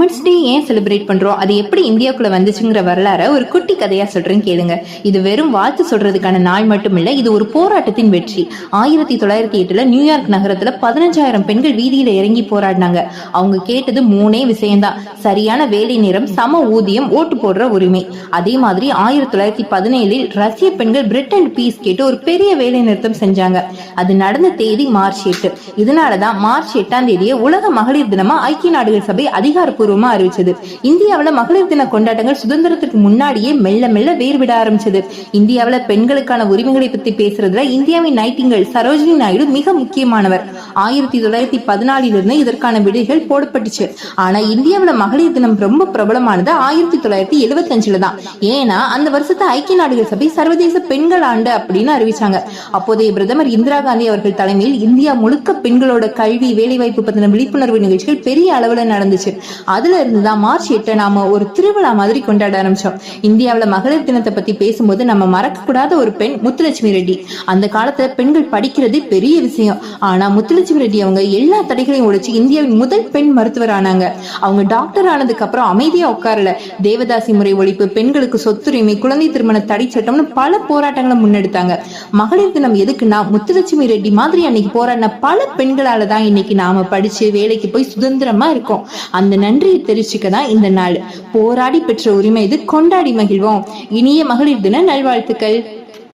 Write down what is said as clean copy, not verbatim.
Women's day ஏன் celebrate பண்றோம், அது எப்படி இந்தியாவுக்குள்ள வந்துச்சுங்கிற வரலாற ஒரு குட்டி கதையா சொல்றேன் கேளுங்க. இது வெறும் வாழ்த்து சொல்றதுக்கான நாள் மட்டும் இல்ல, இது ஒரு போராட்டத்தின் வெற்றி. 1908 நியூயார்க் நகரத்துல 15,000 பெண்கள் வீதியில இறங்கி போராடினாங்க. அவங்க கேட்டது மூணே விஷயம்தான்: சரியான வேலை நேரம், சம ஊதியம், ஓட்டு போடுற உரிமை. அதே மாதிரி 1917 ரஷ்ய பெண்கள் பிரெட் அண்ட் பீஸ் கேட்டு ஒரு பெரிய வேலை நிறுத்தம் செஞ்சாங்க. அது நடந்த தேதி மார்ச் 8. இதனாலதான் மார்ச் 8ஆம் தேதியை உலக மகளிர் தினமா ஐக்கிய நாடுகள் சபை அதிகாரப்பூர்வமா அறிவிச்சது. இந்தியாவில மகளிர் தின கொண்டாட்டங்கள் சுதந்திரத்துக்கு முன்னாடியே மெல்ல மெல்ல வேறுவிட ஆரம்பிச்சது. இந்தியாவில பெண்களுக்கான உரிமைகளை பத்தி பேசுறதுல இந்தியாவின் நைட்டிங்கேல் சரோஜினி நாயுடு மிக முக்கியமானவர். 1914 இதற்கான விடைகள் போடப்பட்டுச்சு. ஆனா இந்தியாவில மகளிர் தினம் ரொம்ப பிரபலமானது 1975 தான். ஏன்னா அந்த வருஷத்தை ஐக்கிய நாடுகள் சபை சர்வதேச பெண்கள் ஆண்டு அப்படின்னு அறிவிச்சாங்க. அப்போதைய பிரதமர் இந்திரா காந்தி அவர்கள் தலைமையில் இந்தியா முழுக்க பெண்களோட கல்வி, வேலைவாய்ப்பு பத்தின விழிப்புணர்வு நிகழ்ச்சிகள் பெரிய அளவுல நடந்துச்சு. அதுல இருந்துதான் மார்ச் 8 நாம ஒரு திருவிழா மாதிரி கொண்டாட ஆரம்பிச்சோம். இந்தியாவில மகளிர் தினத்தை பத்தி பேசும்போது நம்ம மறக்க கூடாத ஒரு பெண் முத்துலட்சுமி ரெட்டி. அந்த காலத்துல பெண்கள் படிக்கிறது பெரிய விஷயம். ஆனா முத்துலட்சுமி ரெட்டி அவங்க எல்லா தடைகளையும் உடைச்சு இந்தியாவின் முதல் பெண் மருத்துவர் ஆனாங்க. அவங்க டாக்டர் ஆனதுக்கு அப்புறம் அமைதியா உட்காரல. தேவதாசி முறை ஒழிப்பு, பெண்களுக்கு சொத்துரிமை, குழந்தை திருமண தடை சட்டம்னு பல போராட்டங்களை முன்னெடுத்தாங்க. மகளிர் தினம் எதுக்குன்னா, முத்துலட்சுமி ரெட்டி மாதிரி அன்னைக்கு போராடின பல பெண்களால தான் இன்னைக்கு நாம படிச்சு வேலைக்கு போய் சுதந்திரமா இருக்கோம். அந்த நன்றியை தெரிவிச்சுக்கதான் இந்த நாள். போராடி பெற்ற உரிமை இது, கொண்டாடி மகிழ்வோம். இனிய மகளிர் தின நல்வாழ்த்துக்கள்.